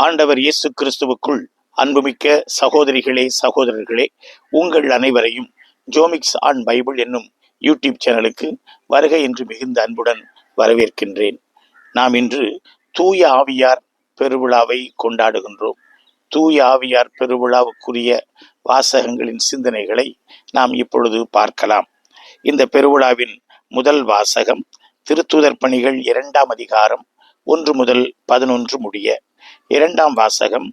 ஆண்டவர் இயேசு கிறிஸ்துவுக்குள் அன்புமிக்க சகோதரிகளே சகோதரர்களே, உங்கள் அனைவரையும் ஜோமிக்ஸ் ஆன் பைபிள் என்னும் யூடியூப் சேனலுக்கு வருகை என்று மிகுந்த அன்புடன் வரவேற்கின்றேன். நாம் இன்று தூய ஆவியார் பெருவிழாவை கொண்டாடுகின்றோம். தூய ஆவியார் பெருவிழாவுக்குரிய வாசகங்களின் சிந்தனைகளை நாம் இப்பொழுது பார்க்கலாம். இந்த பெருவிழாவின் முதல் வாசகம் திருத்தூதர் பணிகள் 2ஆம் அதிகாரம் 1 முதல் 11 முடிய. 2ஆம் வாசகம்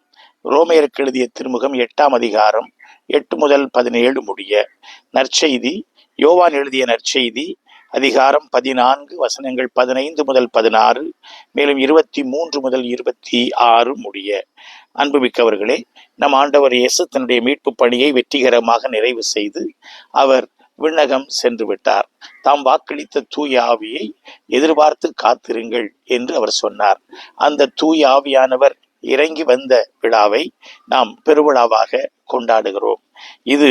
ரோமையருக்கு எழுதிய திருமுகம் 8ஆம் அதிகாரம் 8 முதல் 17 முடிய. நற்செய்தி யோவான் எழுதிய நற்செய்தி அதிகாரம் 14 வசனங்கள் 15 முதல் 16, மேலும் 23 முதல் 26 முடிய. அன்புமிக்கவர்களே, நம் ஆண்டவர் இயேசு தன்னுடைய மீட்பு பணியை வெற்றிகரமாக நிறைவு செய்து அவர் விண்ணகம் சென்று விட்டார். தாம் வாக்களித்த தூய ஆவியை எதிர்பார்த்து காத்திருங்கள் என்று அவர் சொன்னார். அந்த தூய ஆவியானவர் இறங்கி வந்த விழாவை நாம் பெருவிழாவாக கொண்டாடுகிறோம். இது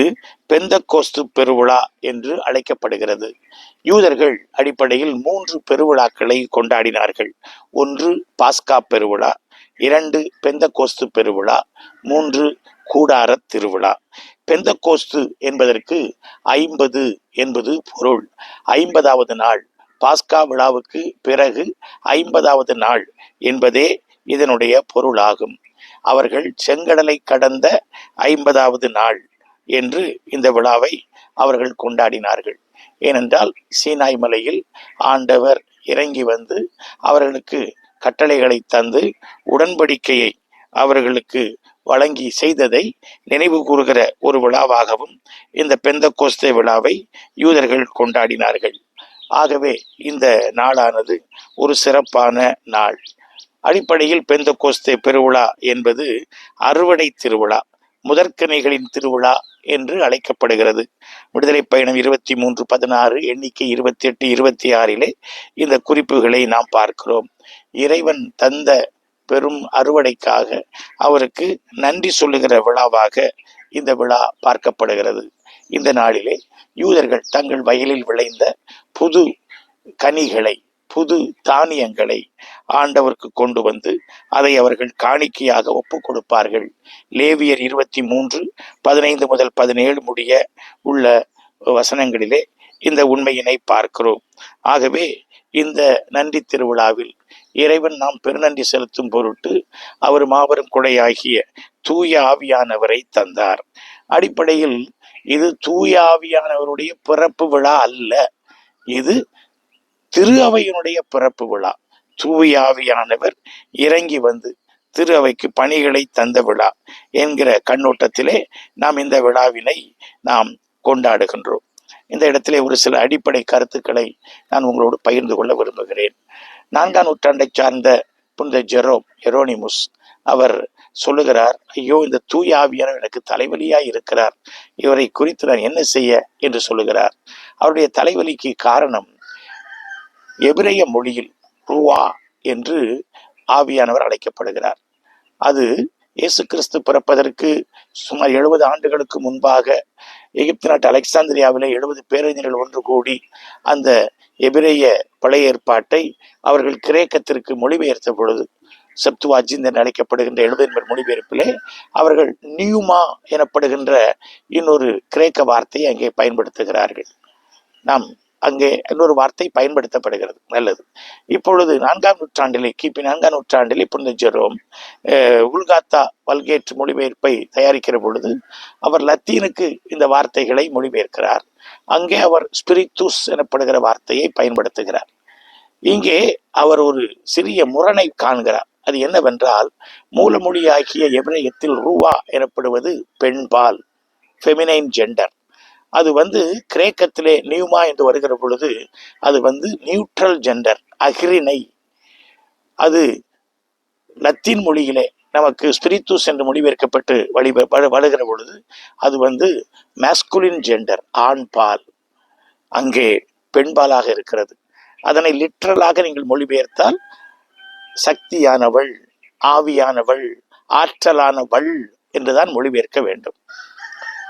பெந்தக்கோஸ்து பெருவிழா என்று அழைக்கப்படுகிறது. யூதர்கள் அடிப்படையில் 3 பெருவிழாக்களை கொண்டாடினார்கள். 1 பாஸ்கா பெருவிழா, 2 பெந்தக்கோஸ்து பெருவிழா, 3 கூடார திருவிழா. பெந்தக்கோஸ்து என்பதற்கு 50 என்பது பொருள். 50வது நாள், பாஸ்கா விழாவுக்கு பிறகு 50வது நாள் என்பதே இதனுடைய பொருளாகும். அவர்கள் செங்கடலை கடந்த 50வது நாள் என்று இந்த விழாவை அவர்கள் கொண்டாடினார்கள். ஏனென்றால் சீனாய் மலையில் ஆண்டவர் இறங்கி வந்து அவர்களுக்கு கட்டளைகளை தந்து உடன்படிக்கையை அவர்களுக்கு வழங்கி செய்ததை நினைவு கூறுகிற ஒரு விழாவாகவும் இந்த பெந்தக்கோஸ்தே விழாவை யூதர்கள் கொண்டாடினார்கள். ஆகவே இந்த நாளானது ஒரு சிறப்பான நாள். அடிப்படையில் பெந்தக்கோஸ்தே பெருவிழா என்பது அறுவடை திருவிழா, முதற்கனிகளின் திருவிழா என்று அழைக்கப்படுகிறது. விடுதலை பயணம் 23:16, எண்ணிக்கை 28-26 இந்த குறிப்புகளை நாம் பார்க்கிறோம். இறைவன் தந்த பெரும் அறுவடைக்காக அவருக்கு நன்றி சொல்லுகிற விழாவாக இந்த விழா பார்க்கப்படுகிறது. இந்த நாளிலே யூதர்கள் தங்கள் வயலில் விளைந்த புது கனிகளை, புது தானியங்களை ஆண்டவருக்கு கொண்டு வந்து அதை அவர்கள் காணிக்கையாக ஒப்பு கொடுப்பார்கள். லேவியர் 23:15 முதல் 17 முடிய உள்ள வசனங்களிலே இந்த உண்மையினை பார்க்கிறோம். ஆகவே இந்த நன்றி திருவிழாவில் இறைவன் நாம் பெருநன்றி செலுத்தும் பொருட்டு அவர் மாபெரும் கொடையாகிய தூய ஆவியானவரை தந்தார். அடிப்படையில் இது தூய ஆவியானவருடைய பிறப்பு விழா அல்ல, இது திரு அவையினுடைய பிறப்பு விழா. தூய ஆவியானவர் இறங்கி வந்து திரு அவைக்கு பணிகளை தந்த விழா என்கிற கண்ணோட்டத்திலே நாம் இந்த விழாவினை நாம் கொண்டாடுகின்றோம். இந்த இடத்திலே ஒரு சில அடிப்படை கருத்துக்களை நான் உங்களோடு பகிர்ந்து கொள்ள விரும்புகிறேன். 4ஆம் நூற்றாண்டை சார்ந்த புனித எரோனிமுஸ் அவர் சொல்லுகிறார், ஐயோ, இந்த தூய ஆவியானவர் எனக்கு தலைவலியாய் இருக்கிறார், இவரை குறித்து நான் என்ன செய்ய என்று சொல்லுகிறார். அவருடைய தலைவலிக்கு காரணம் எபிரேய மொழியில் ரூவா என்று ஆவியானவர் அழைக்கப்படுகிறார். அது இயேசு கிறிஸ்து பிறப்பதற்கு சுமார் 70 ஆண்டுகளுக்கு முன்பாக எகிப்து நாட்டு அலெக்சாந்திரியாவிலே 70 பேரறிஞர்கள் ஒன்று கூடி அந்த எபிரேய பழைய ஏற்பாட்டை அவர்கள் கிரேக்கத்திற்கு மொழிபெயர்த்த பொழுது, செப்துவாஜிந்த் என்று அழைக்கப்படுகின்ற 70 மொழிபெயர்ப்பிலே அவர்கள் நியூமா எனப்படுகின்ற இன்னொரு கிரேக்க வார்த்தையை அங்கே பயன்படுத்துகிறார்கள். நாம் அங்கே இன்னொரு வார்த்தை பயன்படுத்தப்படுகிறது. நல்லது. இப்பொழுது 4ஆம் நூற்றாண்டிலே, கிபி 4ஆம் நூற்றாண்டிலே புனித ஜெரோம் உல்காத்தா வல்கேட் மொழிபெயர்ப்பை தயாரிக்கிற பொழுது அவர் லத்தீனுக்கு இந்த வார்த்தைகளை மொழிபெயர்க்கிறார். அங்கே அவர் ஸ்பிரித்துஸ் எனப்படுகிற வார்த்தையை பயன்படுத்துகிறார். இங்கே அவர் ஒரு சிறிய முரணை காண்கிறார். அது என்னவென்றால், மூலமொழியாகிய எபிரேயத்தில் ரூவா எனப்படுவது பெண்பால், ஃபெமினைன் ஜெண்டர். அது கிரேக்கத்திலே நியூமா என்று வருகிற பொழுது அது நியூட்ரல் ஜெண்டர், அகிரினை. அது லத்தீன் மொழியிலே நமக்கு ஸ்பிரித்துஸ் என்று மொழிபெயர்க்கப்பட்டு வருகிற பொழுது அது மேஸ்குலின் ஜெண்டர், ஆண் பால், அங்கே பெண்பாலாக இருக்கிறது. அதனை லிட்ரலாக நீங்கள் மொழிபெயர்த்தால் சக்தியானவள், ஆவியானவள், ஆற்றலானவள் என்றுதான் மொழிபெயர்க்க வேண்டும்.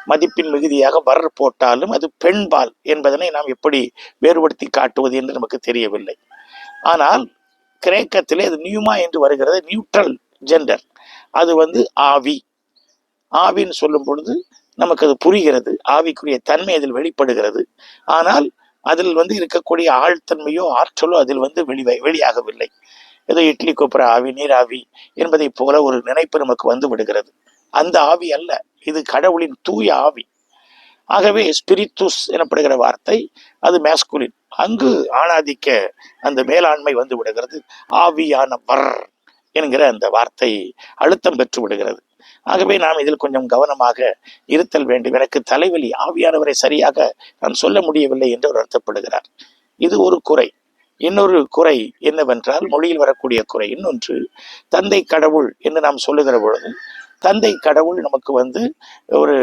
மதிப்பின் மிகுதியாக போட்டாலும் அது பெண்பால் என்பதனை நாம் எப்படி வேறுபடுத்தி காட்டுவது என்று நமக்கு தெரியவில்லை. ஆனால் கிரேக்கத்திலே அது நியூமா என்று வருகிறது, நியூட்ரல் ஜெண்டர். அது ஆவி. ஆவின்னு சொல்லும் பொழுது நமக்கு அது புரிகிறது, ஆவிக்குரிய தன்மை அதில் வெளிப்படுகிறது. ஆனால் அதில் இருக்கக்கூடிய ஆழ்த்தன்மையோ ஆற்றலோ அதில் வெளியாகவில்லை. ஏதோ இட்லி கொப்புற ஆவி, நீராவி என்பதை போல ஒரு நினைப்பு நமக்கு விடுகிறது. அந்த ஆவி அல்ல, இது கடவுளின் தூய ஆவி. ஆகவே ஸ்பிரித்துஸ் எனப்படுகிற வார்த்தை அது மேஸ்குலின். அங்கு ஆணாதிக்க அந்த மேலாண்மை விடுகிறது. ஆவியானவர் என்கிற அந்த வார்த்தை அழுத்தம் பெற்று விடுகிறது. ஆகவே நாம் இதில் கொஞ்சம் கவனமாக இருத்தல் வேண்டும். எனக்கு தலைவலி, ஆவியானவரை சரியாக நான் சொல்ல முடியவில்லை என்று அவர் வருத்தப்படுகிறார். இது ஒரு குறை. இன்னொரு குறை என்னவென்றால், மொழியில் வரக்கூடிய குறை இன்னொன்று, தந்தை கடவுள் என்று நாம் சொல்லுகிற பொழுது, தந்தை கடவுள் நமக்கு ஒரு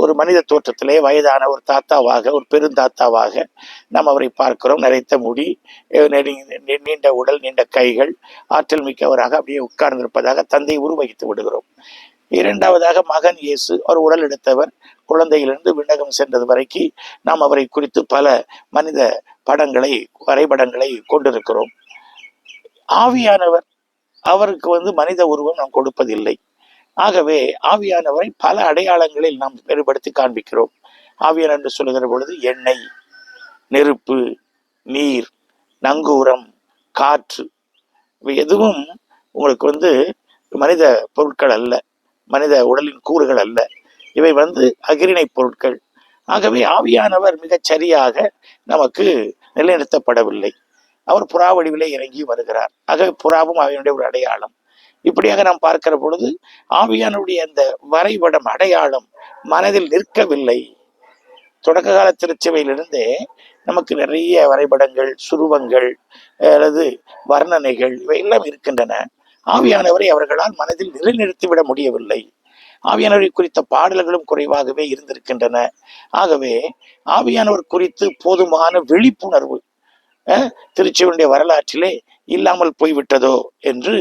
ஒரு மனித தோற்றத்திலே வயதான ஒரு தாத்தாவாக, ஒரு பெருந்தாத்தாவாக நாம் அவரை பார்க்கிறோம். நிறைத்த முடி, நீண்ட உடல், நீண்ட கைகள், ஆற்றல் மிக்கவராக அப்படியே உட்கார்ந்திருப்பதாக தந்தை உருவகித்து விடுகிறோம். இரண்டாவதாக மகன் இயேசு, அவர் உடல் எடுத்தவர், குழந்தையிலிருந்து விண்ணகம் சென்றது வரைக்கும் நாம் அவரை குறித்து பல மனித படங்களை, வரைபடங்களை கொண்டிருக்கிறோம். ஆவியானவர், அவருக்கு மனித உருவம் நாம் கொடுப்பதில்லை. ஆகவே ஆவியானவரை பல அடையாளங்களில் நாம் வேறுபடுத்தி காண்பிக்கிறோம். ஆவியானவர் என்று சொல்லுகிற பொழுது எண்ணெய், நெருப்பு, நீர், நங்கூரம், காற்று, இவை எதுவும் உங்களுக்கு மனித பொருட்கள் அல்ல, மனித உடலின் கூறுகள் அல்ல. இவை அகிரிணை பொருட்கள். ஆகவே ஆவியானவர் மிகச் சரியாக நமக்கு நிலைநிறுத்தப்படவில்லை. அவர் புறா வடிவிலே இறங்கி வருகிறார். ஆகவே புறாவும் அவையினுடைய ஒரு அடையாளம். இப்படியாக நாம் பார்க்கிற பொழுது ஆவியானுடைய அந்த வரைபடம், அடையாளம் மனதில் நிற்கவில்லை. தொடக்க கால திருச்சபையிலிருந்தே நமக்கு நிறைய வரைபடங்கள், சுருவங்கள் அல்லது வர்ணனைகள் இவை எல்லாம் இருக்கின்றன. ஆவியானவரை அவர்களால் மனதில் நிலைநிறுத்திவிட முடியவில்லை. ஆவியானவரை குறித்த பாடல்களும் குறைவாகவே இருந்திருக்கின்றன. ஆகவே ஆவியானவர் குறித்து போதுமான விழிப்புணர்வு திருச்சபையுடைய வரலாற்றிலே இல்லாமல் போய்விட்டதோ என்று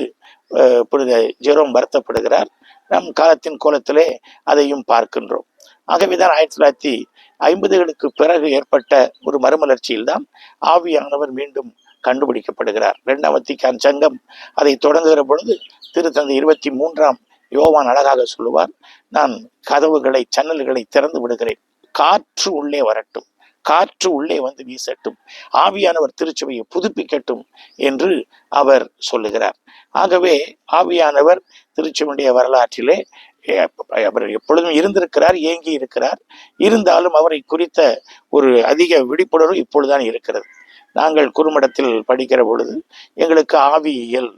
புனித ஜெரோம் வருத்தப்படுகிறார். நம் காலத்தின் கோலத்திலே அதையும் பார்க்கின்றோம். ஆகவேதான் 1950களுக்கு பிறகு ஏற்பட்ட ஒரு மறுமலர்ச்சியில் தான் ஆவியானவர் மீண்டும் கண்டுபிடிக்கப்படுகிறார். 2ஆம் வத்திக்கான் சங்கம் அதை தொடங்குகிற பொழுது திருத்தந்தை 23ஆம் யோவான் அழகாக சொல்லுவார், நான் கதவுகளை, ஜன்னல்களை திறந்து விடுகிறேன், காற்று உள்ளே வரட்டும், காற்று உள்ளே வீசட்டும், ஆவியானவர் திருச்சபையை புதுப்பிக்கட்டும் என்று அவர் சொல்லுகிறார். ஆகவே ஆவியானவர் திருச்சபையுடைய வரலாற்றிலே அவர் எப்பொழுதும் இருந்திருக்கிறார், இயங்கி இருக்கிறார். இருந்தாலும் அவரை குறித்த ஒரு அதிக விழிப்புணர்வு இப்பொழுதுதான் இருக்கிறது. நாங்கள் குறுமடத்தில் படிக்கிற பொழுது எங்களுக்கு ஆவியியல்,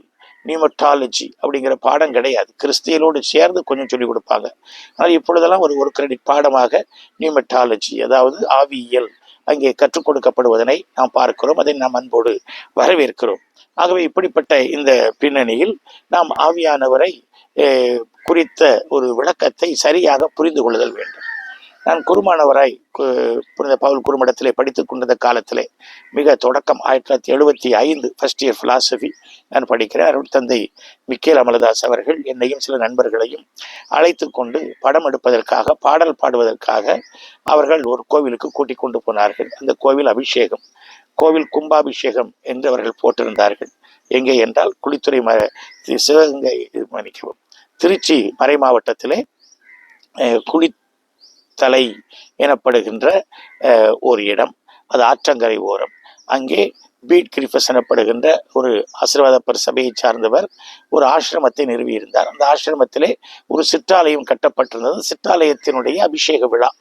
நியூமட்டாலஜி அப்படிங்கிற பாடம் கிடையாது. கிறிஸ்தியலோடு சேர்ந்து கொஞ்சம் சொல்லிக் கொடுப்பாங்க. ஆனால் இப்பொழுதெல்லாம் ஒரு கிரெடிட் பாடமாக நியூமட்டாலஜி, அதாவது ஆவியியல் அங்கே கற்றுக் கொடுக்கப்படுவதனை நாம் பார்க்கிறோம். அதை நாம் அன்போடு வரவேற்கிறோம். ஆகவே இப்படிப்பட்ட இந்த பின்னணியில் நாம் ஆவியானவரை குறித்த ஒரு விளக்கத்தை சரியாக புரிந்து கொள்ளுதல் வேண்டும். நான் குருமானவராய் புனித பவுல் குருமடத்திலே படித்துக் கொண்டிருந்த காலத்திலே, மிக தொடக்கம் 1975 ஃபர்ஸ்ட் இயர் பிலாசபி நான் படிக்கிறேன். அருள் தந்தை மிக்கேல் அமலதாஸ் அவர்கள் என்னையும் சில நண்பர்களையும் அழைத்து கொண்டு படம் எடுப்பதற்காக, பாடல் பாடுவதற்காக அவர்கள் ஒரு கோவிலுக்கு கூட்டிக் கொண்டு போனார்கள். அந்த கோவில் அபிஷேகம், கோவில் கும்பாபிஷேகம் என்று அவர்கள் போட்டிருந்தார்கள். எங்கே என்றால் குளித்துறை சிவகங்கை மன்னிக்கவும் திருச்சி மறை மாவட்டத்திலே குளித்தலை எனப்படுகின்ற ஒரு இடம், அது ஆற்றங்கரை ஓரம். அங்கே பீட் கிரிஃபஸ் எனப்படுகின்ற ஒரு ஆசீர்வாத சபையை சார்ந்தவர் ஒரு ஆசிரமத்தை நிறுவியிருந்தார். அந்த ஆசிரமத்திலே ஒரு சிற்றாலயம் கட்டப்பட்டிருந்தது. சிற்றாலயத்தினுடைய அபிஷேக விழா,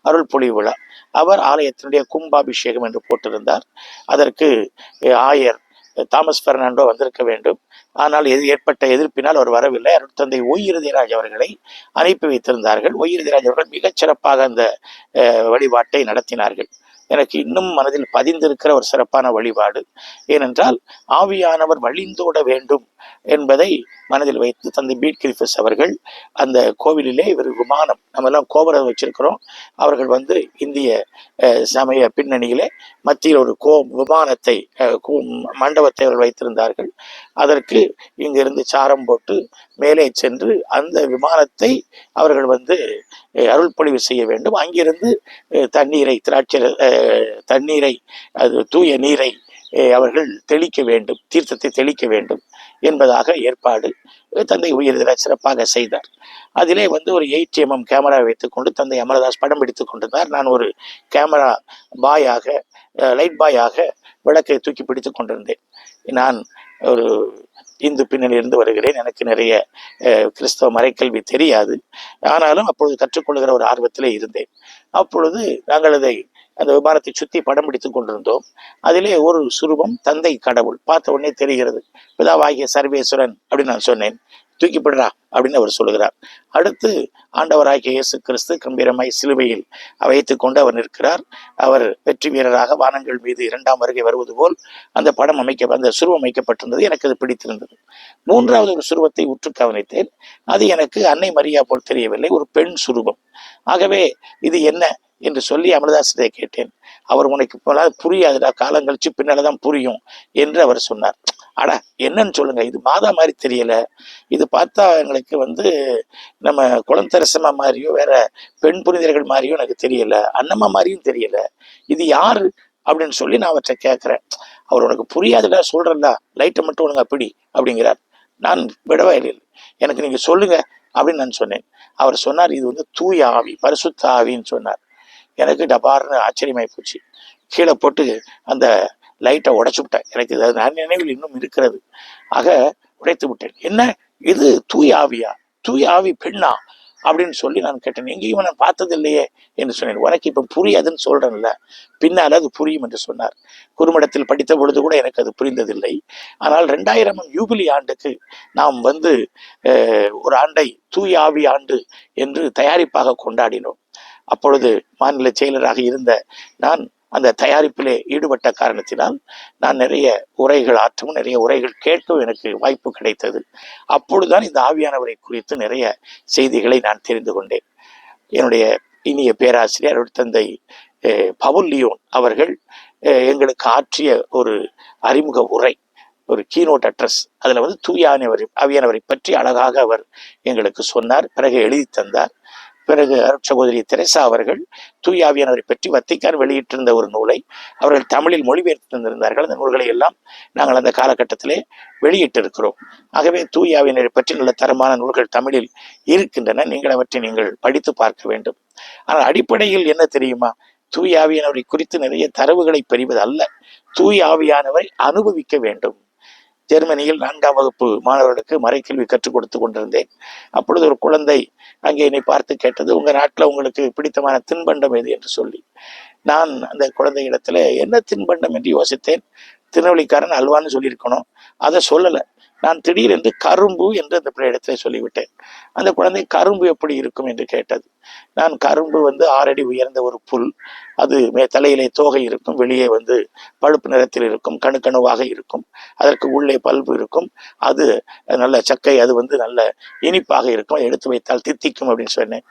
அருள் பொழிவு விழா. அவர் ஆலயத்தினுடைய கும்பாபிஷேகம் என்று போட்டிருந்தார். அதற்கு ஆயர் தாமஸ் பெர்னாண்டோ வந்திருக்க வேண்டும். ஆனால் ஏற்பட்ட எதிர்ப்பினால் அவர் வரவில்லை. அருட்தந்தை ஒய்யிறுதிராஜ் அவர்களை அனுப்பி வைத்திருந்தார்கள். ஒய்யிறுதிராஜ் அவர்கள் மிகச் சிறப்பாக அந்த வழிபாட்டை நடத்தினார்கள். எனக்கு இன்னும் மனதில் பதிந்திருக்கிற ஒரு சிறப்பான வழிபாடு. ஏனென்றால் ஆவியானவர் வழிந்தோட வேண்டும் என்பதை மனதில் வைத்து தந்தை பீட் கிரிஃபஸ் அவர்கள் அந்த கோவிலிலே ஒரு விமானம், நம்ம எல்லாம் கோபுரம் வச்சிருக்கிறோம், அவர்கள் இந்திய சமய பின்னணியிலே மத்தியில் ஒரு விமானத்தை, மண்டபத்தை அவர்கள் வைத்திருந்தார்கள். அதற்கு இங்கிருந்து சாரம் போட்டு மேலே சென்று அந்த விமானத்தை அவர்கள் அருள் பொழிவு செய்ய வேண்டும். அங்கிருந்து தண்ணீரை, திராட்சை தண்ணீரை, அது தூய நீரை அவர்கள் தெளிக்க வேண்டும், தீர்த்தத்தை தெளிக்க வேண்டும் என்பதாக ஏற்பாடு தந்தை உயர்திர சிறப்பாக செய்தார். அதிலே ஒரு 8mm கேமரா வைத்துக்கொண்டு தந்தை அமரதாஸ் படம் பிடித்துக் கொண்டிருந்தார். நான் ஒரு கேமரா பாயாக, லைட் பாயாக விளக்கை தூக்கி பிடித்துக் கொண்டிருந்தேன். நான் ஒரு இந்து பின்னணியிலிருந்து வருகிறேன். எனக்கு நிறைய கிறிஸ்தவ மறைக்கல்வி தெரியாது. ஆனாலும் அப்பொழுது கற்றுக்கொள்கிற ஒரு ஆர்வத்திலே இருந்தேன். அப்பொழுது நாங்கள் அந்த விமானத்தை சுற்றி படம் பிடித்துக் கொண்டிருந்தோம். அதிலே ஒரு சுரூபம் தந்தை கடவுள் பார்த்த உடனே தெரிகிறது. பிதாவாகிய சர்வேஸ்வரன் அப்படின்னு நான் சொன்னேன். தூக்கிப்படுறா அப்படின்னு அவர் சொல்லுகிறார். அடுத்து ஆண்டவராகிய இயேசு கிறிஸ்து கம்பீரமாய் சிலுவையில் வைத்துக் கொண்டு அவர் நிற்கிறார். அவர் வெற்றி வீரராக வானங்கள் மீது 2ஆம் வருகை வருவது போல் அந்த படம் அந்த சுருவம் அமைக்கப்பட்டிருந்தது. எனக்கு அது பிடித்திருந்தது. 3வது ஒரு சுருவத்தை உற்று கவனித்தேன். அது எனக்கு அன்னை மரியா போல் தெரியவில்லை, ஒரு பெண் சுரூபம். ஆகவே இது என்ன என்று சொல்லி அமரதாசிரியை கேட்டேன். அவர் உனக்கு இப்போலாம் புரியாதுடா, காலம் கழிச்சு பின்னால்தான் புரியும் என்று அவர் சொன்னார். அடா என்னன்னு சொல்லுங்க, இது மாதா மாதிரி தெரியல, இது பார்த்தா எங்களுக்கு நம்ம குளந்தரசம்மா மாதிரியோ வேற பெண் புனிதர்கள் மாதிரியோ எனக்கு தெரியல, அண்ணம்மா மாதிரியும் தெரியல, இது யாரு அப்படின்னு சொல்லி நான் அவற்றை கேட்கிறேன். அவர் உனக்கு புரியாதுடா சொல்றா, லைட்டை மட்டும் ஒழுங்கா பிடி அப்படிங்கிறார். நான் விடவே இல்லை, எனக்கு நீங்க சொல்லுங்க அப்படின்னு நான் சொன்னேன். அவர் சொன்னார், இது தூய ஆவி, பரிசுத்த ஆவின்னு சொன்னார். எனக்கு டபார்னு ஆச்சரியமாய் போச்சு. கீழே போட்டு அந்த லைட்டை உடைச்சு விட்டேன். எனக்கு நான் நினைவில் இன்னும் இருக்கிறது. ஆக உடைத்து விட்டேன். என்ன இது தூய ஆவியா, தூய ஆவி பெண்ணா அப்படின்னு சொல்லி நான் கேட்டேன். எங்கேயும் நான் பார்த்தது இல்லையே என்று சொன்னேன். உனக்கு இப்ப புரியாதுன்னு சொல்றேன்ல, பின்னால் அது புரியும் என்று சொன்னார். குறுமடத்தில் படித்த பொழுது கூட எனக்கு அது புரிந்ததில்லை. ஆனால் 2000 யூபிலி ஆண்டுக்கு நாம் ஒரு ஆண்டை தூய ஆவி ஆண்டு என்று தயாரிப்பாக கொண்டாடினோம். அப்பொழுது மாநில செயலராக இருந்த நான் அந்த தயாரிப்பிலே ஈடுபட்ட காரணத்தினால் நான் நிறைய உரைகள் ஆற்றவும் நிறைய உரைகள் கேட்கவும் எனக்கு வாய்ப்பு கிடைத்தது. அப்பொழுதுதான் இந்த ஆவியானவரை குறித்து நிறைய செய்திகளை நான் தெரிந்து கொண்டேன். என்னுடைய இனிய பேராசிரியர் தந்தை பவுல் லியோன் அவர்கள் எங்களுக்கு ஆற்றிய ஒரு அறிமுக உரை, ஒரு கீனோட் அட்ரஸ். அதுல தூய ஆவியானவரை பற்றி அழகாக அவர் எங்களுக்கு சொன்னார். பிறகு எழுதி தந்தார். பிறகு சகோதரி தெரசா அவர்கள் தூய ஆவியானவரை பற்றி வத்திக்கான் வெளியிட்டிருந்த ஒரு நூலை அவர்கள் தமிழில் மொழிபெயர்த்து தந்திருந்தார்கள். அந்த நூல்களை எல்லாம் நாங்கள் அந்த காலகட்டத்திலே வெளியிட்டிருக்கிறோம். ஆகவே தூய ஆவியானவரை பற்றி நல்ல தரமான நூல்கள் தமிழில் இருக்கின்றன. நீங்கள் அவற்றை படித்து பார்க்க வேண்டும். ஆனால் அடிப்படையில் என்ன தெரியுமா, தூய ஆவியானவரை குறித்து நிறைய தரவுகளை பெறுவது அல்ல, தூய ஆவியானவரை அனுபவிக்க வேண்டும். ஜெர்மனியில் 4ஆம் வகுப்பு மாணவர்களுக்கு மறைக்கல்வி கற்றுக் கொடுத்து கொண்டிருந்தேன். அப்பொழுது ஒரு குழந்தை அங்கே என்னை பார்த்து கேட்டது, உங்க நாட்டில் உங்களுக்கு பிடித்தமான தின்பண்டம் எது என்று சொல்லி. நான் அந்த குழந்தையிடத்துல என்ன தின்பண்டம் என்று யோசித்தேன். திருநெல்வேலிக்காரன் அல்வான்னு சொல்லியிருக்கணும், அதை சொல்லலை. நான் திடீரென்று கரும்பு என்று அந்த பிள்ளையிடத்திலே சொல்லிவிட்டேன். அந்த குழந்தை கரும்பு எப்படி இருக்கும் என்று கேட்டது. நான் கரும்பு 6 அடி உயர்ந்த ஒரு புல், அது தலையிலே தோகை இருக்கும், வெளியே பழுப்பு நிறத்தில் இருக்கும், கணுக்கணுவாக இருக்கும், அதற்கு உள்ளே பல்பு இருக்கும், அது நல்ல சக்கை, அது நல்ல இனிப்பாக இருக்கும், எடுத்து வைத்தால் தித்திக்கும் அப்படின்னு சொன்னேன்.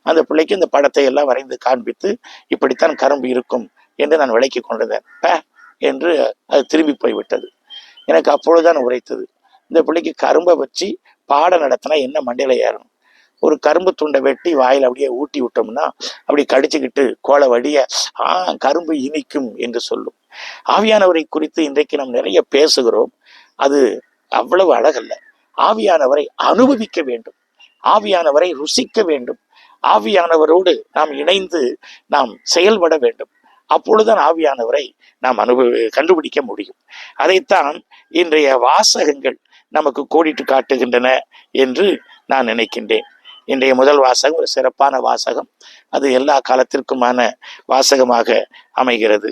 அந்த பிள்ளைக்கு இந்த படத்தை எல்லாம் வரைந்து காண்பித்து இப்படித்தான் கரும்பு இருக்கும் என்று நான் விளக்கி கொண்டிருந்தேன். என்று அது திரும்பி போய்விட்டது. எனக்கு அப்பொழுதுதான் உரைத்தது, இந்த பிள்ளைக்கு கரும்பை வச்சு பாடம் நடத்தினா என்ன மண்டையில ஏறணும்? ஒரு கரும்பு துண்டை வெட்டி வாயில் அப்படியே ஊட்டி விட்டோம்னா அப்படி கடிச்சுக்கிட்டு கோல வடிய கரும்பு இனிக்கும் என்று சொல்லும். ஆவியானவரை குறித்து இன்றைக்கு நாம் நிறைய பேசுகிறோம், அது அவ்வளவு அழகல்ல. ஆவியானவரை அனுபவிக்க வேண்டும், ஆவியானவரை ருசிக்க வேண்டும், ஆவியானவரோடு நாம் இணைந்து நாம் செயல்பட வேண்டும். அப்பொழுதுதான் ஆவியானவரை நாம் கண்டுபிடிக்க முடியும். அதைத்தான் இன்றைய வாசகங்கள் நமக்கு கோடிட்டு காட்டுகின்றன என்று நான் நினைக்கின்றேன். இன்றைய முதல் வாசகம் ஒரு சிறப்பான வாசகம், அது எல்லா காலத்திற்குமான வாசகமாக அமைகிறது.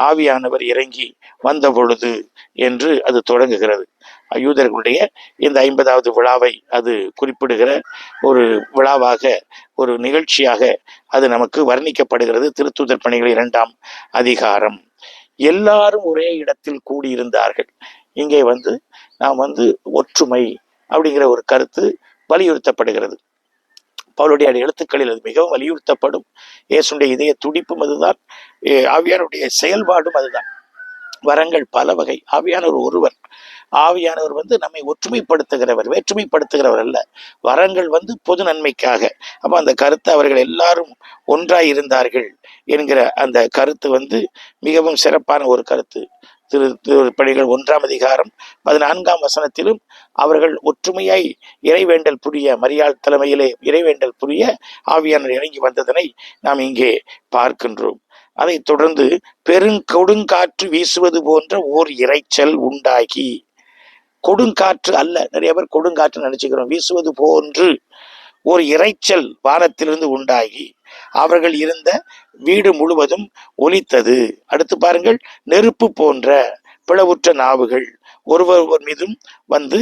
ஆவியானவர் இறங்கி வந்த பொழுது என்று அது தொடங்குகிறது. யூதர்களுடைய இந்த 50வது விழாவை அது குறிப்பிடுகிற ஒரு விழாவாக, ஒரு நிகழ்ச்சியாக அது நமக்கு வர்ணிக்கப்படுகிறது. திருத்தூதர் பணிகள் 2ஆம் அதிகாரம். எல்லாரும் ஒரே இடத்தில் கூடியிருந்தார்கள். இங்கே நாம் ஒற்றுமை அப்படிங்கிற ஒரு கருத்து வலியுறுத்தப்படுகிறது. பவுலுடைய எழுத்துக்களில் அது மிகவும் வலியுறுத்தப்படும். இயேசுடைய இதய துடிப்பும் அதுதான், ஆவியானுடைய செயல்பாடும் அதுதான். வரங்கள் பல வகை, ஆவியானவர் ஒருவர். ஆவியானவர் நம்மை ஒற்றுமைப்படுத்துகிறவர், வேற்றுமைப்படுத்துகிறவர் அல்ல. வரங்கள் பொது நன்மைக்காக. அப்ப அந்த கருத்து அவர்கள் எல்லாரும் ஒன்றாய் இருந்தார்கள் என்கிற அந்த கருத்து மிகவும் சிறப்பான ஒரு கருத்து. திருப்பணிகள் 1ஆம் அதிகாரம் 14ஆம் வசனத்திலும் அவர்கள் ஒற்றுமையாய் இறைவேண்டல் புரிய, மரியாள் தலைமையிலே இறைவேண்டல் புரிய ஆவியானவர் இறங்கி வந்ததனை நாம் இங்கே பார்க்கின்றோம். அதை தொடர்ந்து பெருங்கொடுங்காற்று வீசுவது போன்ற ஓர் இரைச்சல் உண்டாகி, கொடுங்காற்று அல்ல, நிறைய பேர் கொடுங்காற்று நினைச்சுக்கிறோம், வீசுவது போன்று ஒரு இரைச்சல் வானத்திலிருந்து உண்டாகி அவர்கள் இருந்த வீடு முழுவதும் ஒலித்தது. அடுத்து பாருங்கள், நெருப்பு போன்ற பிளவுற்ற நாவுகள் ஒருவர் மீதும் வந்து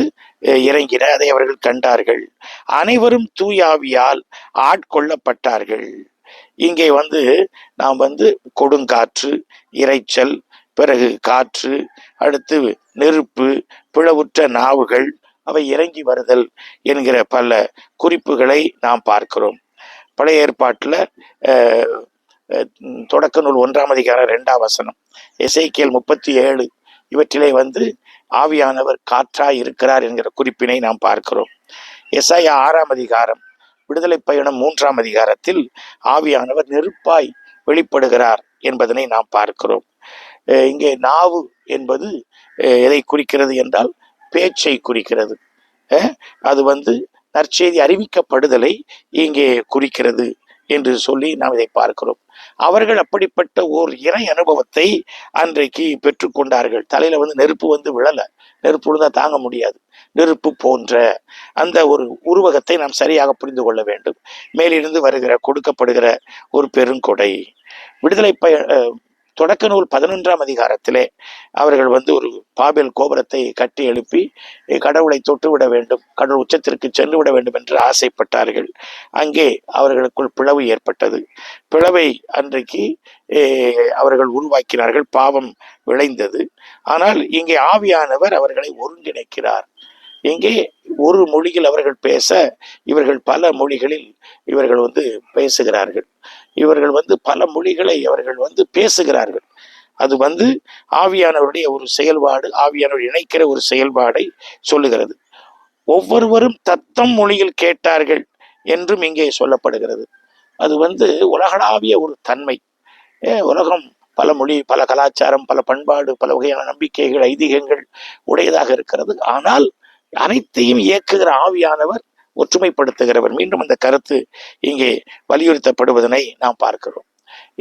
இறங்கின, அதை அவர்கள் கண்டார்கள். அனைவரும் தூயாவியால் ஆட்கொள்ளப்பட்டார்கள். இங்கே நாம் கொடுங்காற்று, இரைச்சல், பிறகு காற்று, அடுத்து நெருப்பு, பிளவுற்ற நாவுகள், அவை இறங்கி வருதல் என்கிற பல குறிப்புகளை நாம் பார்க்கிறோம். பழைய ஏற்பாட்டில் தொடக்க நூல் 1ஆம் அதிகாரம் 2ஆம் வசனம், எசேக்கியேல் 37 இவற்றிலே ஆவியானவர் காற்றாய் இருக்கிறார் என்கிற குறிப்பினை நாம் பார்க்கிறோம். எசாயா 6ஆம் அதிகாரம், விடுதலை பயணம் 3ஆம் அதிகாரத்தில் ஆவியானவர் நெருப்பாய் வெளிப்படுகிறார் என்பதனை நாம் பார்க்கிறோம். இங்கே நாவு என்பது எதை குறிக்கிறது என்றால் பேச்சை குறிக்கிறது. அது நற்செய்தி அறிவிக்கப்படுதலை இங்கே குறிக்கிறது என்று சொல்லி நாம் இதை பார்க்கிறோம். அவர்கள் அப்படிப்பட்ட ஓர் இறை அனுபவத்தை அன்றைக்கு பெற்றுக்கொண்டார்கள். தலையில நெருப்பு விழல, நெருப்பு விழுந்தா தாங்க முடியாது. நெருப்பு போன்ற அந்த ஒரு உருவகத்தை நாம் சரியாக புரிந்து கொள்ள வேண்டும். மேலிருந்து கொடுக்கப்படுகிற ஒரு பெருங்கொடை. விடுதலை தொடக்க நூல் 11ஆம் அதிகாரத்திலே அவர்கள் ஒரு பாபேல் கோபுரத்தை கட்டி எழுப்பி கடவுளை தொட்டு விட வேண்டும், கடவுள் உச்சத்திற்கு சென்று விட வேண்டும் என்று ஆசைப்பட்டார்கள். அங்கே அவர்களுக்குள் பிளவு ஏற்பட்டது. பிளவை அன்றைக்கு அவர்கள் உருவாக்கினார்கள், பாவம் விளைந்தது. ஆனால் இங்கே ஆவியானவர் அவர்களை ஒருங்கிணைக்கிறார். இங்கே ஒரு மொழியில் அவர்கள் பேச, இவர்கள் பல மொழிகளில் இவர்கள் பேசுகிறார்கள். இவர்கள் பல மொழிகளை அவர்கள் பேசுகிறார்கள். அது ஆவியானவருடைய ஒரு செயல்பாடு, ஆவியானவர் இணைக்கிற ஒரு செயல்பாடை சொல்லுகிறது. ஒவ்வொருவரும் தத்தம் மொழியில் கேட்டார்கள் என்றும் இங்கே சொல்லப்படுகிறது. அது உலகளாவிய ஒரு தன்மை. உலகம் பல மொழி, பல கலாச்சாரம், பல பண்பாடு, பல வகையான நம்பிக்கைகள், ஐதீகங்கள் உடையதாக இருக்கிறது. ஆனால் அனைத்தையும் இயக்குகிற ஆவியானவர் ஒற்றுமைப்படுத்துகிறவர். மீண்டும் அந்த கருத்து இங்கே வலியுறுத்தப்படுவதனை நாம் பார்க்கிறோம்.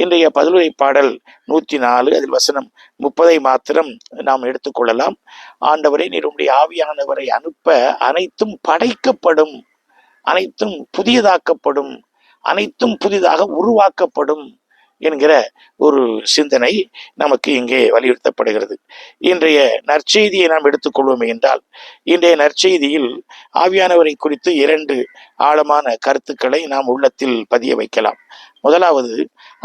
இன்றைய பதிலுரை பாடல் 104, அதில் வசனம் 30 மாத்திரம் நாம் எடுத்துக்கொள்ளலாம். ஆண்டவரே, நீர் உம்முடைய ஆவியானவரை அனுப்ப அனைத்தும் படைக்கப்படும், அனைத்தும் புதியதாக்கப்படும், அனைத்தும் புதிதாக உருவாக்கப்படும் என்கிற ஒரு சிந்தனை நமக்கு இங்கே வலியுறுத்தப்படுகிறது. இன்றைய நற்செய்தியை நாம் எடுத்துக்கொள்வோமே என்றால், இன்றைய நற்செய்தியில் ஆவியானவரை குறித்து 2 ஆழமான கருத்துக்களை நாம் உள்ளத்தில் பதிய வைக்கலாம். முதலாவது,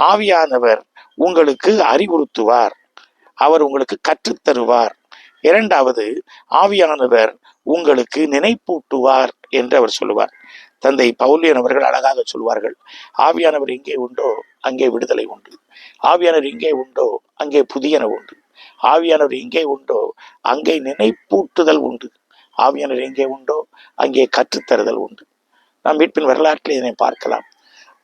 ஆவியானவர் உங்களுக்கு அறிவுறுத்துவார், அவர் உங்களுக்கு கற்றுத்தருவார். இரண்டாவது, ஆவியானவர் உங்களுக்கு நினைப்பூட்டுவார் என்று அவர் சொல்லுவார். தந்தை பவுலியன் அவர்கள் அழகாக சொல்வார்கள், ஆவியானவர் எங்கே உண்டோ அங்கே விடுதலை உண்டு, ஆவியானவர் எங்கே உண்டோ அங்கே புதியன உண்டு, ஆவியானவர் எங்கே உண்டோ அங்கே நினைப்பூட்டுதல் உண்டு, ஆவியானவர் எங்கே உண்டோ அங்கே கற்றுத்தருதல் உண்டு. நாம் மீட்பின் வரலாற்றில் இதனை பார்க்கலாம்.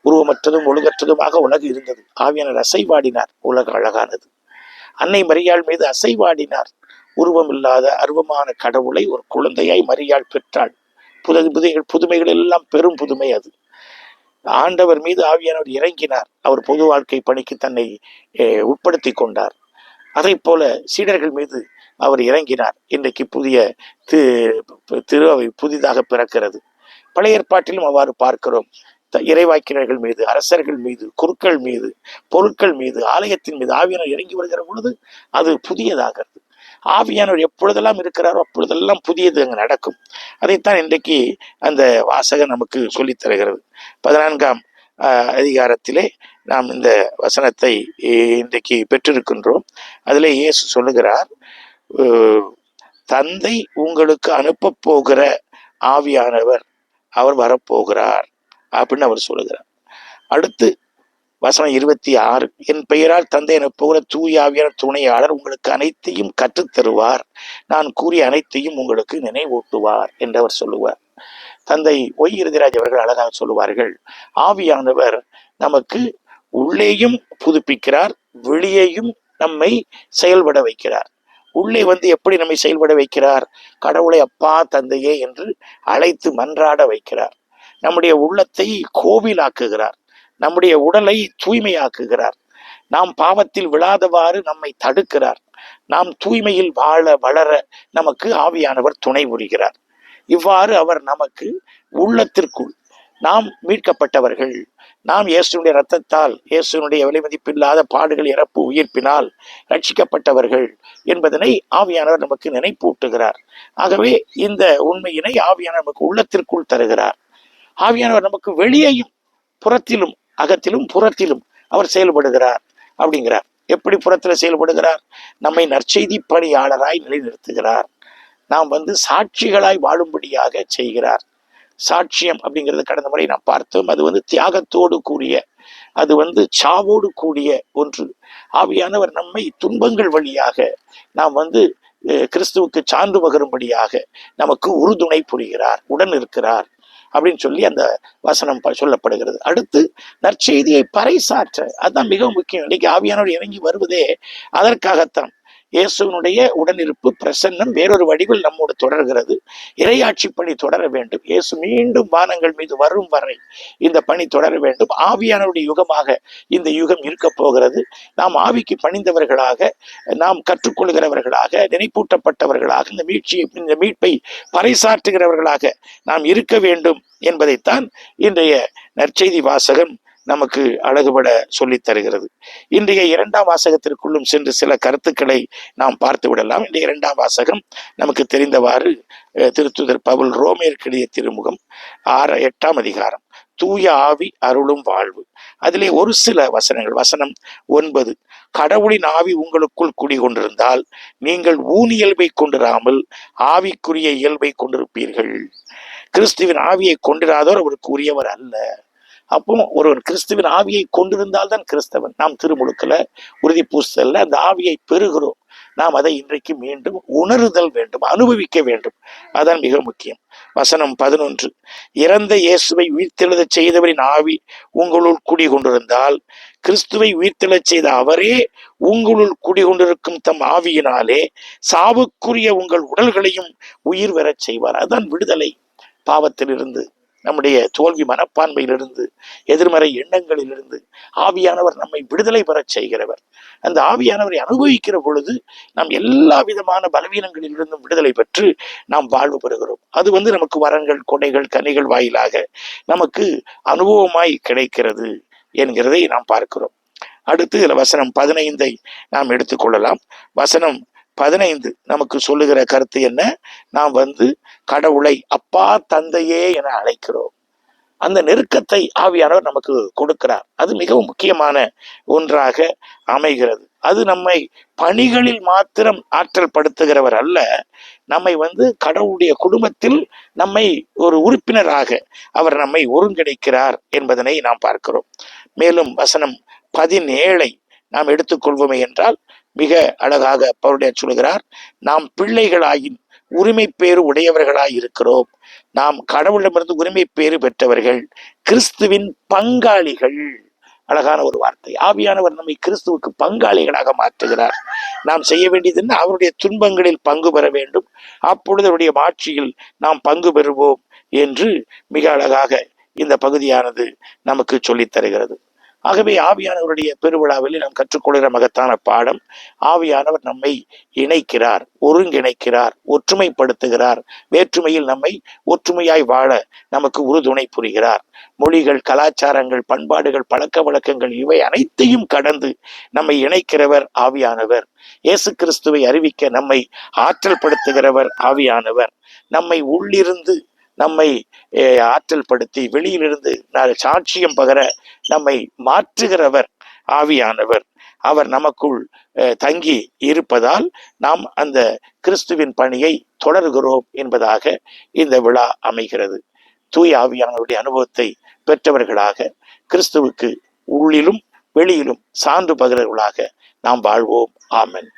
உருவமற்றதும் ஒழுங்கற்றதுமாக உலகு இருந்தது, ஆவியானவர் அசைவாடினார், உலகம் அழகானது. அன்னை மரியாள் மீது அசைவாடினார், உருவமில்லாத அருவமான கடவுளை ஒரு குழந்தையாய் மரியாள் பெற்றாள். புதுமைகள் எல்லாம் பெரும் புதுமை. அது ஆண்டவர் மீது ஆவியானவர் இறங்கினார், அவர் பொது வாழ்க்கை பணிக்கு தன்னை உட்படுத்தி கொண்டார். அதை போல சீடர்கள் மீது அவர் இறங்கினார். இன்றைக்கு புதிய திருவை புதிதாக பிறக்கிறது. பழைய ஏற்பாட்டிலும் அவ்வாறு பார்க்கிறோம். இறைவாக்கினர்கள் மீது, அரசர்கள் மீது, குருக்கள் மீது, பொருட்கள் மீது, ஆலயத்தின் மீது ஆவியானவர் இறங்கி வருகிற பொழுது அது புதியதாகிறது. ஆவியானவர் எப்பொழுதெல்லாம் இருக்கிறாரோ அப்பொழுதெல்லாம் புதியது அங்கு நடக்கும். அதைத்தான் இன்றைக்கு அந்த வாசகம் நமக்கு சொல்லித் தருகிறது. 14ஆம் அதிகாரத்திலே நாம் இந்த வசனத்தை இன்றைக்கு பெற்றிருக்கின்றோம். அதிலே இயேசு சொல்லுகிறார், தந்தை உங்களுக்கு அனுப்ப போகிற ஆவியானவர் அவர் வரப்போகிறார் அப்படின்னு அவர் சொல்லுகிறார். அடுத்து வசனம் 26, என் பெயரால் தந்தை என போகிற தூய ஆவியான துணையாளர் உங்களுக்கு அனைத்தையும் கற்றுத்தருவார், நான் கூறிய அனைத்தையும் உங்களுக்கு நினைவூட்டுவார் என்று அவர் சொல்லுவார். தந்தை ஒய் இறுதிராஜ் அவர்கள் அழகாக சொல்லுவார்கள், ஆவியானவர் நமக்கு உள்ளேயும் புதுப்பிக்கிறார், வெளியேயும் நம்மை செயல்பட வைக்கிறார். உள்ளே வந்து எப்படி நம்மை செயல்பட வைக்கிறார்? கடவுளை அப்பா தந்தையே என்று அழைத்து மன்றாட வைக்கிறார். நம்முடைய உள்ளத்தை கோவிலாக்குகிறார். நம்முடைய உடலை தூய்மையாக்குகிறார். நாம் பாவத்தில் விழாதவாறு நம்மை தடுக்கிறார். நாம் தூய்மையில் வாழ வளர நமக்கு ஆவியானவர் துணை புரிகிறார். இவ்வாறு அவர் நமக்கு உள்ளத்திற்குள் நாம் மீட்கப்பட்டவர்கள், நாம் இயேசுனுடைய இரத்தத்தால், இயேசுனுடைய விலைமதிப்பில்லாத பாடுகள், இறப்பு, உயிர்ப்பினால் ரட்சிக்கப்பட்டவர்கள் என்பதனை ஆவியானவர் நமக்கு நினைப்பூட்டுகிறார். ஆகவே இந்த உண்மையினை ஆவியானவர் நமக்கு உள்ளத்திற்குள் தருகிறார். ஆவியானவர் நமக்கு வெளியேயும் புறத்திலும், அகத்திலும் புறத்திலும் அவர் செயல்படுகிறார் அப்படிங்கிறார். எப்படி புறத்தில் செயல்படுகிறார்? நம்மை நற்செய்தி பணியாளராய் நிலைநிறுத்துகிறார். நாம் சாட்சிகளாய் வாழும்படியாக செய்கிறார். சாட்சியம் அப்படிங்கிறது கடந்த முறை நாம் பார்த்தோம். அது தியாகத்தோடு கூடிய, அது சாவோடு கூடிய ஒன்று. ஆவியானவர் நம்மை துன்பங்கள் வழியாக நாம் கிறிஸ்துவுக்கு சான்று பகரும்படியாக நமக்கு உறுதுணை புரிகிறார், உடன் இருக்கிறார் அப்படின்னு சொல்லி அந்த வசனம் சொல்லப்படுகிறது. அடுத்து நற்செய்தியை பறைசாற்ற, அதுதான் மிகவும் முக்கியம். இன்னைக்கு ஆவியானவர் இறங்கி வருவதே அதற்காகத்தான். இயேசுனுடைய உடனிருப்பு, பிரசன்னம் வேறொரு வடிவில் நம்மோடு தொடர்கிறது. இறையாட்சி பணி தொடர வேண்டும். இயேசு மீண்டும் வானங்கள் மீது வரும் வரை இந்த பணி தொடர வேண்டும். ஆவியானவருடைய யுகமாக இந்த யுகம் இருக்க போகிறது. நாம் ஆவிக்கு பணிந்தவர்களாக, நாம் கற்றுக்கொள்கிறவர்களாக, நினைப்பூட்டப்பட்டவர்களாக, இந்த மீட்பை பறைசாற்றுகிறவர்களாக நாம் இருக்க வேண்டும் என்பதைத்தான் இன்றைய நற்செய்தி வாசகம் நமக்கு அழகுபட சொல்லித் தருகிறது. இன்றைய 2ஆம் வாசகத்திற்குள்ளும் சென்று சில கருத்துக்களை நாம் பார்த்து விடலாம். இன்றைய 2ஆம் வாசகம் நமக்கு தெரிந்தவாறு திருத்துதர் பவுல் ரோமேயருக்கு எழுதிய திருமுகம் 8ஆம் அதிகாரம், தூய ஆவி அருளும் வாழ்வு. அதிலே ஒரு சில வசனங்கள். வசனம் 9, கடவுளின் ஆவி உங்களுக்குள் குடிகொண்டிருந்தால் நீங்கள் ஊனியல்பை கொண்டிராமல் ஆவிக்குரிய இயல்பை கொண்டிருப்பீர்கள். கிறிஸ்துவின் ஆவியை கொண்டிராதோர் அவருக்கு உரியவர் அல்ல. அப்போ ஒருவர் கிறிஸ்துவின் ஆவியை கொண்டிருந்தால் தான் கிறிஸ்தவன். நாம் திருமுழுக்கல, உறுதி பூசல்ல அந்த ஆவியை பெறுகிறோம். நாம் அதை இன்றைக்கு மீண்டும் உணருதல் வேண்டும், அனுபவிக்க வேண்டும். அதான் மிக முக்கியம். வசனம் 11, இறந்த இயேசுவை உயிர்த்தெழுதச் செய்தவரின் ஆவி உங்களுள் குடிகொண்டிருந்தால் கிறிஸ்துவை உயிர்த்தெழச் செய்த அவரே உங்களுள் குடிகொண்டிருக்கும் தம் ஆவியினாலே சாவுக்குரிய உங்கள் உடல்களையும் உயிர் பெறச் செய்வார். அதுதான் விடுதலை. பாவத்திலிருந்து, நம்முடைய தோல்வி மனப்பான்மையிலிருந்து, எதிர்மறை எண்ணங்களிலிருந்து ஆவியானவர் நம்மை விடுதலை பெறச் செய்கிறவர். அந்த ஆவியானவரை அனுபவிக்கிற பொழுது நாம் எல்லா விதமான பலவீனங்களிலிருந்தும் விடுதலை பெற்று நாம் வாழ்வு பெறுகிறோம். அது நமக்கு வரங்கள், கொடைகள், கனிகள் வாயிலாக நமக்கு அனுபவமாய் கிடைக்கிறது என்கிறதை நாம் பார்க்கிறோம். அடுத்து இதுல வசனம் 15 நாம் எடுத்துக்கொள்ளலாம். வசனம் 15 நமக்கு சொல்லுகிற கருத்து என்ன? நாம் கடவுளை அப்பா தந்தையே என அழைக்கிறோம். அந்த நெருக்கத்தை ஆவியானவர் நமக்கு கொடுக்கிறார். அது மிகவும் முக்கியமான ஒன்றாக அமைகிறது. அது நம்மை பணிகளில் மாத்திரம் ஆற்றல் படுத்துகிறவர் அல்ல, நம்மை கடவுளுடைய குடும்பத்தில் நம்மை ஒரு உறுப்பினராக அவர் நம்மை ஒருங்கிணைக்கிறார் என்பதனை நாம் பார்க்கிறோம். மேலும் வசனம் 17 நாம் எடுத்துக்கொள்வோமே என்றால் மிக அழகாக பவுல் சொல்கிறார், நாம் பிள்ளைகளாயின் உரிமை பேறு உடையவர்களாய் இருக்கிறோம். நாம் கடவுளிடமிருந்து உரிமை பேறு பெற்றவர்கள், கிறிஸ்துவின் பங்காளிகள். அழகான ஒரு வார்த்தை. ஆவியானவர் நம்மை கிறிஸ்துவுக்கு பங்காளிகளாக மாற்றுகிறார். நாம் செய்ய வேண்டியது என்ன? அவருடைய துன்பங்களில் பங்கு பெற வேண்டும். அப்பொழுது அவருடைய ஆட்சியில் நாம் பங்கு பெறுவோம் என்று மிக அழகாக இந்த பகுதியானது நமக்கு சொல்லித் தருகிறது. ஆகவே ஆவியானவருடைய பெருவிழாவில் நாம் கற்றுக்கொள்கிற மகத்தான பாடம், ஆவியானவர் நம்மை இணைக்கிறார், ஒருங்கிணைக்கிறார், ஒற்றுமைப்படுத்துகிறார். வேற்றுமையில் நம்மை ஒற்றுமையாய் வாழ நமக்கு உறுதுணை புரிகிறார். மொழிகள், கலாச்சாரங்கள், பண்பாடுகள், பழக்க வழக்கங்கள் இவை அனைத்தையும் கடந்து நம்மை இணைக்கிறவர் ஆவியானவர். இயேசு கிறிஸ்துவை அறிவிக்க நம்மை ஆற்றல் படுத்துகிறவர் ஆவியானவர். நம்மை உள்ளிருந்து நம்மை ஆற்றல் படுத்தி வெளியிலிருந்து சாட்சியம் பகர நம்மை மாற்றுகிறவர் ஆவியானவர். அவர் நமக்குள் தங்கி இருப்பதால் நாம் அந்த கிறிஸ்துவின் பணியை தொடர்கிறோம் என்பதாக இந்த விழா அமைகிறது. தூய ஆவியானவருடைய அனுபவத்தை பெற்றவர்களாக கிறிஸ்துவுக்கு உள்ளிலும் வெளியிலும் சான்று பகர்வர்களாக நாம் வாழ்வோம். ஆமென்.